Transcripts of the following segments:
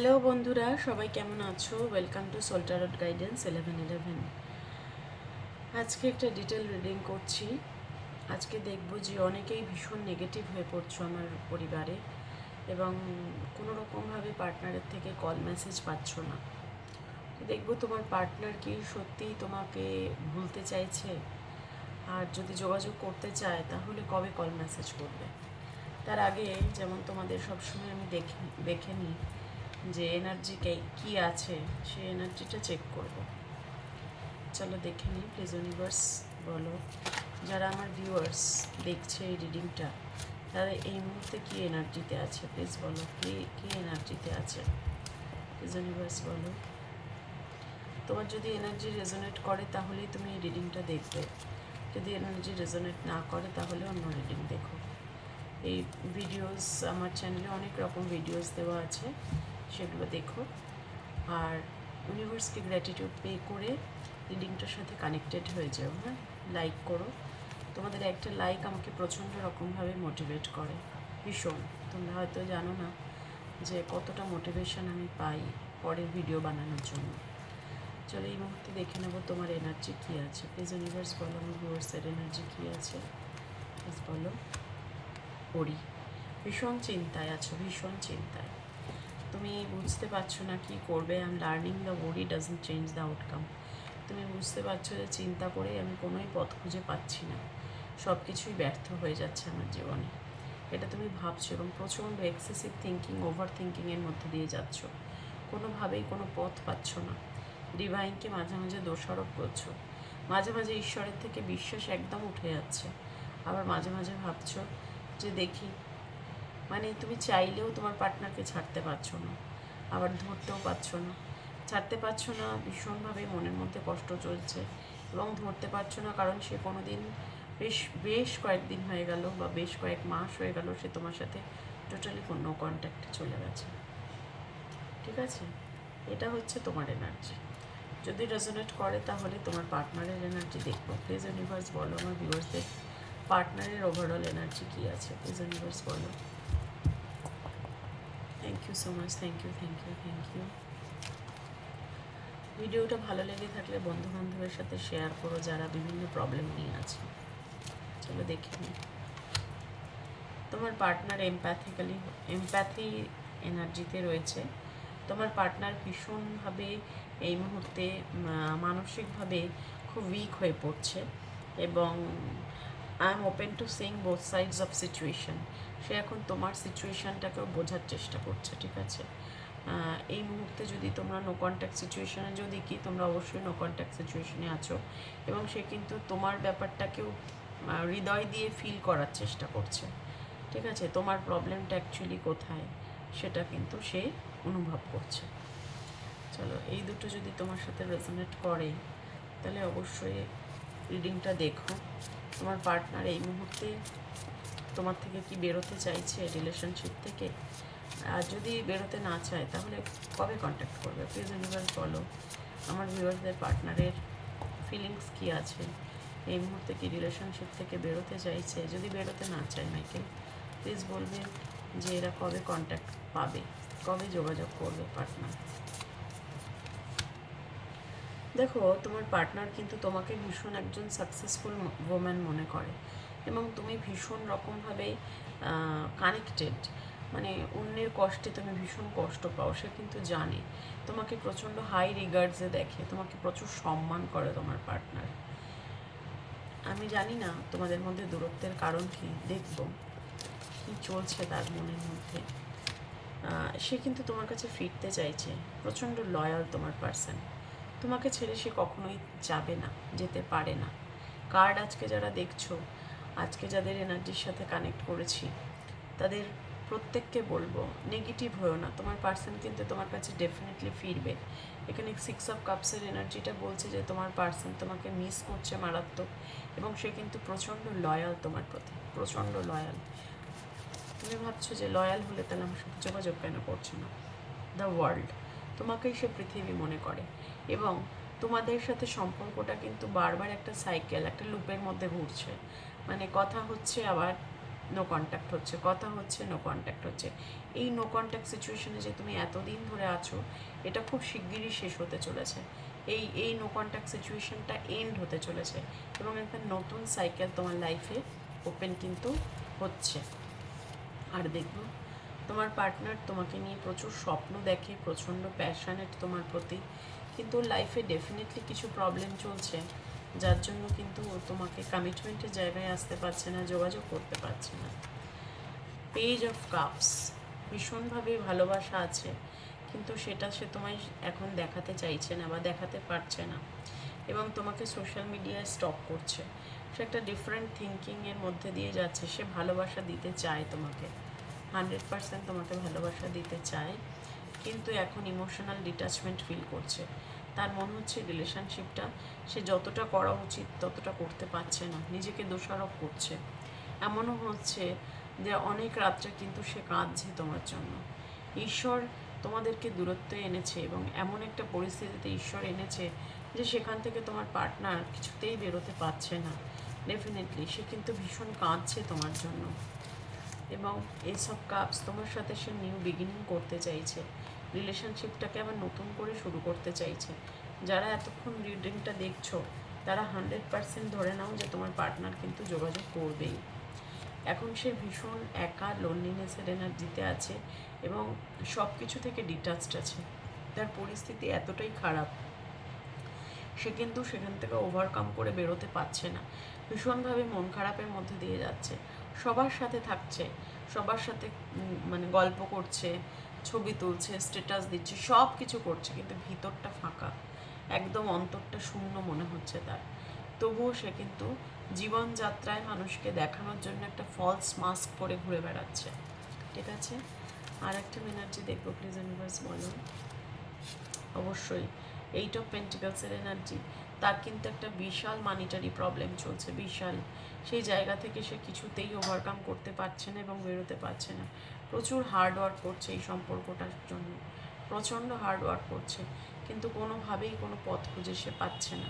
Hello বন্ধুরা, সবাই কেমন আছো? Welcome to soul tarot guidance 1111। আজকে একটা ডিটেল রিডিং করছি। আজকে দেখব যে অনেকেই ভীষণ নেগেটিভ হয়ে পড়ছো আমার পরিবারে, এবং কোনো রকমভাবে পার্টনারের থেকে কল মেসেজ পাচ্ছ না। দেখব তোমার পার্টনার কি সত্যিই তোমাকে ভুলতে চাইছে, আর যদি যোগাযোগ করতে চায় তাহলে কবে কল মেসেজ করবে। তার আগে যেমন তোমাদের সবসময় আমি দেখে নিই যে এনার্জি কী আছে, সেই এনার্জিটা চেক করব। চলো দেখে নিই। প্লিজ ইউনিভার্স বলো, যারা আমার ভিউয়ার্স দেখছে এই রিডিংটা, তারা এই মুহূর্তে কী এনার্জিতে আছে প্লিজ বলো। কী এনার্জিতে আছে প্লিজ ইউনিভার্স বলো। তোমার যদি এনার্জি রেজোনেট করে তাহলেই তুমি এই রিডিংটা দেখবে, যদি এনার্জি রেজোনেট না করে তাহলে অন্য রিডিং দেখো। এই ভিডিওস আমার চ্যানেলে অনেক রকম ভিডিওস দেওয়া আছে, সেগুলো দেখো। আর ইউনিভার্সকে গ্র্যাটিটিউড পে করে রিডিংটার সাথে কানেক্টেড হয়ে যাও। হ্যাঁ, লাইক করো। তোমাদের একটা লাইক আমাকে প্রচণ্ড রকমভাবে মোটিভেট করে, ভীষণ। তোমরা হয়তো জানো না যে কতটা মোটিভেশন আমি পাই পরের ভিডিও বানানোর জন্য। চলো এই মুহূর্তে দেখে নেবো তোমার এনার্জি কী আছে। প্লিজ ইউনিভার্স বলো আমার ভিউয়ার্সের এনার্জি কী আছে প্লিজ বলো। পড়ি, ভীষণ চিন্তায় আছো, ভীষণ চিন্তায়। তুমি বুঝতে পারছো না কি করবে। I am learning the worry doesn't change the outcome. তুমি বুঝতে পারছো যে চিন্তা করে আমি কোনোই পথ খুঁজে পাচ্ছি না, সব কিছুই ব্যর্থ হয়ে যাচ্ছে আমার জীবনে, এটা তুমি ভাবছো, এবং প্রচণ্ড এক্সেসিভ থিঙ্কিং, ওভার থিঙ্কিংয়ের মধ্যে দিয়ে যাচ্ছ। কোনোভাবেই কোনো পথ পাচ্ছ না। ডিভাইনকে মাঝে মাঝে দোষারোপ করছো, মাঝে মাঝে ঈশ্বরের থেকে বিশ্বাস একদম উঠে যাচ্ছে। আবার মাঝে মাঝে ভাবছো যে দেখি, মানে তুমি চাইলেও তোমার পার্টনারকে ছাড়তে পারছো না, আবার ধরতেও পারছো না। ছাড়তে পারছো না, ভীষণভাবে মনের মধ্যে কষ্ট চলছে, এবং ধরতে পারছো না কারণ সে কোনো দিন বেশ কয়েকদিন হয়ে গেল বা বেশ কয়েক মাস হয়ে গেল সে তোমার সাথে টোটালি কোনো কন্ট্যাক্টে চলে গেছে। ঠিক আছে, এটা হচ্ছে তোমার এনার্জি। যদি রেজোনেট করে তাহলে তোমার পার্টনারের এনার্জি দেখবো। প্লিজ ইউনিভার্স বলো আমার ভিউয়ার্সদের পার্টনারের ওভারঅল এনার্জি কী আছে প্লিজ ইউনিভার্স বলো। Thank you so much, thank you, thank you, thank you. ভিডিওটা ভালো লেগে থাকলে বন্ধুবান্ধবের সাথে শেয়ার করো যারা বিভিন্ন প্রবলেম নিয়ে আছে। চলো দেখে নিই। তোমার পার্টনার এমপ্যাথি এনার্জিতে রয়েছে। তোমার পার্টনার ভীষণভাবে এই মুহূর্তে মানসিকভাবে খুব উইক হয়ে পড়ছে, এবং I am open to seeing both sides of situation. সে এখন তোমার সিচুয়েশানটাকেও বোঝার চেষ্টা করছে। ঠিক আছে, এই মুহূর্তে যদি তোমরা নো কন্ট্যাক্ট সিচুয়েশানে, যদি কি তোমরা অবশ্যই নো কন্ট্যাক্ট সিচুয়েশানে আছো, এবং সে কিন্তু তোমার ব্যাপারটাকেও হৃদয় দিয়ে ফিল করার চেষ্টা করছে। ঠিক আছে, তোমার প্রবলেমটা অ্যাকচুয়ালি কোথায় সেটা কিন্তু সে অনুভব করছে। চলো এই দুটো যদি তোমার সাথে রেজোনেট করে তাহলে অবশ্যই রিডিংটা দেখো। তোমার পার্টনার এই মুহূর্তে তোমার থেকে কি বেরোতে চাইছে রিলেশনশিপ থেকে, আর যদি বেরোতে না চায় তাহলে কবে কন্ট্যাক্ট করবে প্লিজ ইউনিভার্স বলো। আমার ভিউয়ার্সদের পার্টনারের ফিলিংস কী আছে, এই মুহূর্তে কি রিলেশনশিপ থেকে বেরোতে চাইছে, যদি বেরোতে না চায় মাইকেল প্লিজ বলবে যে এরা কবে কন্ট্যাক্ট পাবে, কবে যোগাযোগ করবে পার্টনার। দেখো তোমার পার্টনার কিন্তু তোমাকে ভীষণ একজন সাকসেসফুল ওম্যান মনে করে, এবং তুমি ভীষণ রকমভাবে কানেক্টেড, মানে অন্যের কষ্টে তুমি ভীষণ কষ্ট পাও। সে কিন্তু জানে, তোমাকে প্রচণ্ড হাই রিগার্ডসে দেখে, তোমাকে প্রচুর সম্মান করে তোমার পার্টনার। আমি জানি না তোমাদের মধ্যে দূরত্বের কারণ কি, দেখব কী চলছে তার মনের মধ্যে। সে কিন্তু তোমার কাছে ফিরতে চাইছে, প্রচণ্ড লয়াল তোমার পার্সন। তোমাকে ছেড়ে সে কখনোই যাবে না, যেতে পারে না। কার্ড আজকে যারা দেখছো, আজকে যাদের এনার্জির সাথে কানেক্ট করেছি, তাদের প্রত্যেককে বলবো নেগেটিভ হয়েও না, তোমার পার্সন কিন্তু তোমার কাছে ডেফিনেটলি ফিরবে। এখানে 6 অফ কাপসের এনার্জিটা বলছে যে তোমার পার্সন তোমাকে মিস করছে মারাত্মক, এবং সে কিন্তু প্রচণ্ড লয়াল তোমার প্রতি, প্রচণ্ড লয়াল। তুমি ভাবছো যে লয়াল হলে তাহলে আমার সাথে যোগাযোগ কেন করছে না। দ্য ওয়ার্ল্ড, তোমাকেই সে পৃথিবী মনে করে, এবং তোমাদের সাথে সম্পর্কটা কিন্তু বারবার একটা সাইকেল, একটা লুপের মধ্যে ঘুরছে। মানে কথা হচ্ছে, আবার নো কন্ট্যাক্ট হচ্ছে, কথা হচ্ছে, নো কন্ট্যাক্ট হচ্ছে। এই নো কন্ট্যাক্ট সিচুয়েশনে যে তুমি এতদিন ধরে আছো, এটা খুব শিগগিরই শেষ হতে চলেছে। এই নো কন্ট্যাক্ট সিচুয়েশনটা এন্ড হতে চলেছে এবং একটা নতুন সাইকেল তোমার লাইফে ওপেন কিন্তু হচ্ছে। আর দেখবো তোমার পার্টনার তোমাকে নিয়ে প্রচুর স্বপ্ন দেখে, প্রচণ্ড প্যাশনেট তোমার প্রতি, কিন্তু লাইফে ডেফিনেটলি কিছু প্রবলেম চলছে, যার জন্য কিন্তু ও তোমাকে কমিটমেন্টের জায়গায় আসতে পারছে না, যোগাযোগ করতে পারছে না। পেজ অফ কাপস, ভীষণভাবে ভালোবাসা আছে, কিন্তু সেটা সে তোমায় এখন দেখাতে চাইছে না বা দেখাতে পারছে না, এবং তোমাকে সোশ্যাল মিডিয়ায় স্টক করছে। সে একটা ডিফারেন্ট থিঙ্কিংয়ের মধ্যে দিয়ে যাচ্ছে। সে ভালোবাসা দিতে চায় তোমাকে, 100% তোমাকে ভালোবাসা দিতে চায়, কিন্তু এখন ইমোশনাল ডিট্যাচমেন্ট ফিল করছে। তার মনে হচ্ছে রিলেশনশিপটা সে যতটা করা উচিত ততটা করতে পারছে না, নিজেকে দোষারোপ করছে। এমনও হচ্ছে যে অনেক রাত্রে কিন্তু সে কাঁদছে তোমার জন্য। ঈশ্বর তোমাদেরকে দূরত্বে এনেছে এবং এমন একটা পরিস্থিতিতে ঈশ্বর এনেছে যে সেখান থেকে তোমার পার্টনার কিছুতেই বেরোতে পারছে না। ডেফিনেটলি সে কিন্তু ভীষণ কাঁদছে তোমার জন্য, এবং এইসব কাপস তোমার সাথে সে নিউ বিগিনিং করতে চাইছে, রিলেশনশিপটাকে আবার নতুন করে শুরু করতে চাইছে। যারা এতক্ষণ রিডিংটা দেখছো তারা 100% ধরে নাও যে তোমার পার্টনার কিন্তু যোগাযোগ করবেই। এখন সে ভীষণ একা, লোনলিনেসের এনার্জিতে আছে এবং সব কিছু থেকে ডিটাচড আছে। তার পরিস্থিতি এতটাই খারাপ, সে কিন্তু সেখান থেকে ওভারকাম করে বেরোতে পারছে না, ভীষণভাবে মন খারাপের মধ্যে দিয়ে যাচ্ছে। সবার সাথে থাকছে, সবার সাথে মানে গল্প করছে, ছবি তুলছে, স্ট্যাটাস দিচ্ছে, সব কিছু করছে, কিন্তু ভিতরটা ফাঁকা, একদম অন্তরটা শূন্য মনে হচ্ছে তার। তবুও সে কিন্তু জীবনযাত্রায় মানুষকে দেখানোর জন্য একটা ফলস মাস্ক পরে ঘুরে বেড়াচ্ছে। ঠিক আছে, আর একটা এনার্জি দেখবো প্লিজ ইউনিভার্স, বলো। অবশ্যই 8 অফ পেন্টিকলসের এনার্জি। তার কিন্তু একটা বিশাল মানিটারি প্রবলেম চলছে, বিশাল। সেই জায়গা থেকে সে কিছুতেই ওভারকাম করতে পারছে না এবং বেরোতে পারছে না। প্রচুর হার্ড ওয়ার্ক করছে এই সম্পর্কটার জন্য, প্রচণ্ড হার্ড ওয়ার্ক করছে, কিন্তু কোনোভাবেই কোনো পথ খুঁজে সে পাচ্ছে না।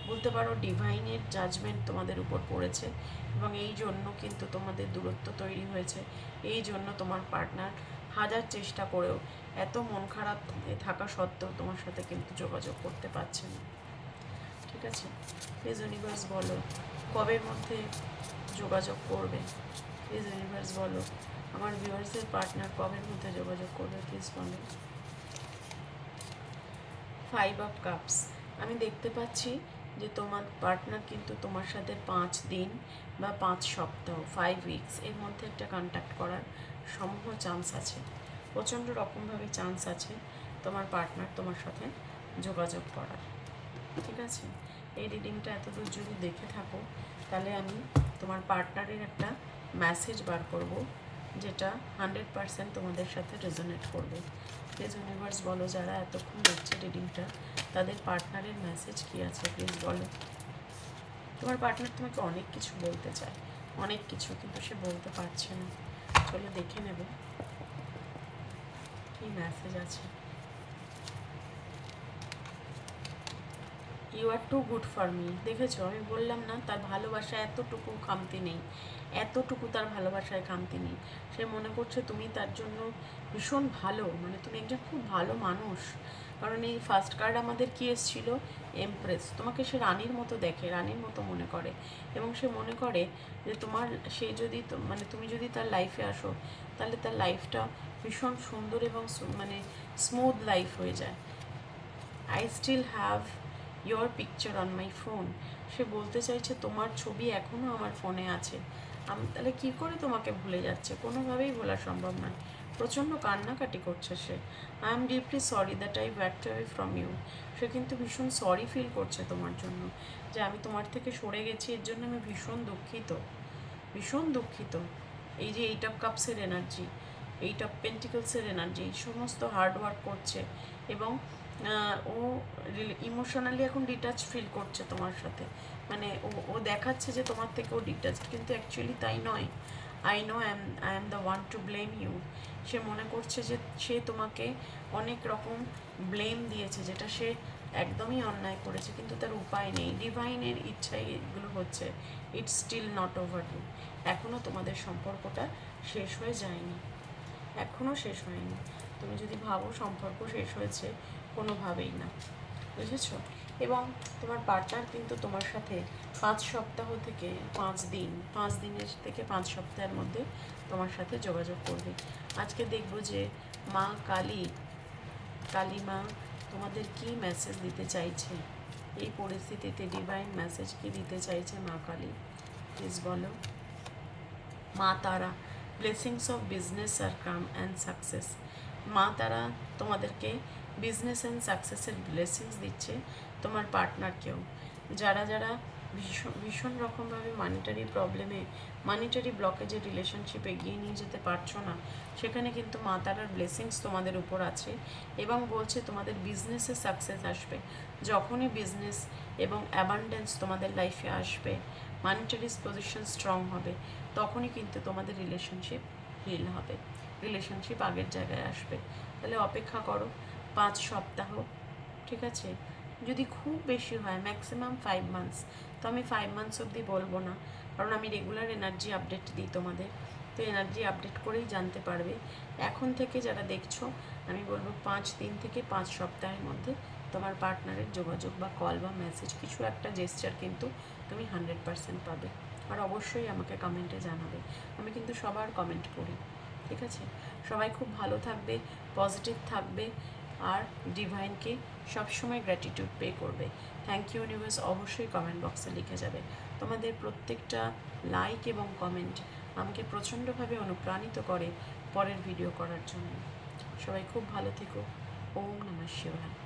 বলতে পারো ডিভাইনের জাজমেন্ট তোমাদের উপর পড়েছে এবং এই জন্য কিন্তু তোমাদের দূরত্ব তৈরি হয়েছে। এই জন্য তোমার পার্টনার হাজার চেষ্টা করেও, এত মন খারাপ থাকা সত্ত্বেও তোমার সাথে কিন্তু যোগাযোগ করতে পারছে না। ঠিক আছে, প্লিজ ইউনিভার্স বলো কবের মধ্যে যোগাযোগ করবে। প্লিজ ইউনিভার্স বলো আমার ভিউয়ার্সের পার্টনার কবের মধ্যে যোগাযোগ করবে, প্লিজ বলো। 5 অফ কাপস, আমি দেখতে পাচ্ছি যে তোমার পার্টনার কিন্তু তোমার সাথে 5 দিন বা 5 সপ্তাহ, 5 উইকস এর মধ্যে একটা কন্ট্যাক্ট করার সমূহ চান্স আছে, প্রচণ্ড রকমভাবে চান্স আছে তোমার পার্টনার তোমার সাথে যোগাযোগ করার। ঠিক আছে, এই রিডিংটা এতদূর যদি দেখে থাকো তাহলে আমি তোমার পার্টনারের একটা মেসেজ বার করব, যেটা 100% তোমাদের সাথে রেজোনেট করবে। প্লিজ ইউনিভার্স বলো যারা এতক্ষণ দেখছে রিডিংটা, তাদের পার্টনারের মেসেজ কী আছে প্লিজ বলো। তোমার পার্টনার তোমাকে অনেক কিছু বলতে চায়, অনেক কিছু, কিন্তু সে বলতে পারছে না। চলো দেখে নেব কী মেসেজ আছে। You are too good for me. দেখেছো, আমি বললাম না তার ভালোবাসা এতটুকু খামতি নেই, এতটুকু তার ভালোবাসায় খামতি নেই। সে মনে করছে তুমি তার জন্য ভীষণ ভালো, মানে তুমি একজন খুব ভালো মানুষ। কারণ এই ফার্স্ট কার্ড আমাদের কি এসেছিল, এমপ্রেস। তোমাকে সে রানীর মতো দেখে, রানীর মতো মনে করে, এবং সে মনে করে যে তোমার, সে যদি মানে তুমি যদি তার লাইফে আসো তাহলে তার লাইফটা ভীষণ সুন্দর এবং মানে স্মুথ লাইফ হয়ে যায়। I still have your picture on my phone. সে বলতে চাইছে তোমার ছবি এখনও আমার ফোনে আছে। আমি তাহলে কী করে তোমাকে ভুলে যাচ্ছে, কোনোভাবেই ভোলা সম্ভব নয়। প্রচণ্ড কান্নাকাটি করছে সে। I am deeply sorry that I backed away from you. সে কিন্তু ভীষণ সরি ফিল করছে তোমার জন্য, যে আমি তোমার থেকে সরে গেছি, এর জন্য আমি ভীষণ দুঃখিত, ভীষণ দুঃখিত। এই যে 8 অফ কাপসের এনার্জি, 8 অফ পেন্টিকলসের এনার্জি, এই সমস্ত হার্ড ওয়ার্ক করছে এবং ও ইমোশনালি এখন ডিটাচ ফিল করছে তোমার সাথে। মানে ও দেখাচ্ছে যে তোমার থেকে ও ডিটাচ, কিন্তু অ্যাকচুয়ালি তাই নয়। I know I am the one to blame you. সে মনে করছে যে সে তোমাকে অনেক রকম ব্লেম দিয়েছে, যেটা সে একদমই অন্যায় করেছে, কিন্তু তার উপায় নেই, ডিভাইনের ইচ্ছাই এগুলো হচ্ছে। It's still not over you. এখনও তোমাদের সম্পর্কটা শেষ হয়ে যায়নি, এখনও শেষ হয়নি। তুমি যদি ভাবো সম্পর্ক শেষ হয়েছে, কোনোভাবেই না, বুঝেছ? এবং তোমার পার্টনার কিন্তু তোমার সাথে 5 সপ্তাহ থেকে 5 দিন, 5 দিনের থেকে 5 সপ্তাহের মধ্যে তোমার সাথে যোগাযোগ করবে। আজকে দেখবো যে মা কালী, কালী মা তোমাদের কি মেসেজ দিতে চাইছে এই পরিস্থিতিতে, ডিভাইন মেসেজ কি দিতে চাইছে মা কালী, প্লিজ বলো। Ma Tara, blessings of business আর calm and success. Ma Tara তোমাদেরকে বিজনেস অ্যান্ড সাকসেসের ব্লেসিংস দিচ্ছে, তোমার পার্টনারকেও। যারা যারা ভীষণ ভীষণ রকমভাবে মানিটারি প্রবলেমে, মানিটারি ব্লকেজে রিলেশনশিপ এগিয়ে নিয়ে যেতে পারছো না, সেখানে কিন্তু মা তারার ব্লেসিংস তোমাদের উপর আছে। এবং বলছে তোমাদের বিজনেসে সাকসেস আসবে। যখনই বিজনেস এবং অ্যাবান্ডেন্স তোমাদের লাইফে আসবে, মানিটারি পজিশন স্ট্রং হবে, তখনই কিন্তু তোমাদের রিলেশনশিপ হিল হবে, রিলেশনশিপ আগের জায়গায় আসবে। তাহলে অপেক্ষা করো 5 সপ্তাহ, ঠিক আছে? যদি খুব বেশি হয় ম্যাক্সিমাম 5 মান্থস, তো আমি 5 মান্থস অবধি বলবো না, কারণ আমি রেগুলার এনার্জি আপডেট দিই তোমাদের, তো এনার্জি আপডেট করেই জানতে পারবে। এখন থেকে যারা দেখছো, আমি বলবো 5 দিন থেকে 5 সপ্তাহের মধ্যে তোমার পার্টনারের যোগাযোগ বা কল বা মেসেজ, কিছু একটা জেস্চার কিন্তু তুমি 100% পাবে। আর অবশ্যই আমাকে কমেন্টে জানাবে, আমি কিন্তু সবার কমেন্ট পড়ি, ঠিক আছে? সবাই খুব ভালো থাকবে, পজিটিভ থাকবে, আর ডিভাইনকে সবসময় গ্র্যাটিটিউড পে করবে। থ্যাংক ইউ ইউনিভার্স অবশ্যই কমেন্ট বক্সে লিখে যাবে। তোমাদের প্রত্যেকটা লাইক এবং কমেন্ট আমাকে প্রচণ্ডভাবে অনুপ্রাণিত করে পরের ভিডিও করার জন্য। সবাই খুব ভালো থেকো। ওম নমঃ শিবায়।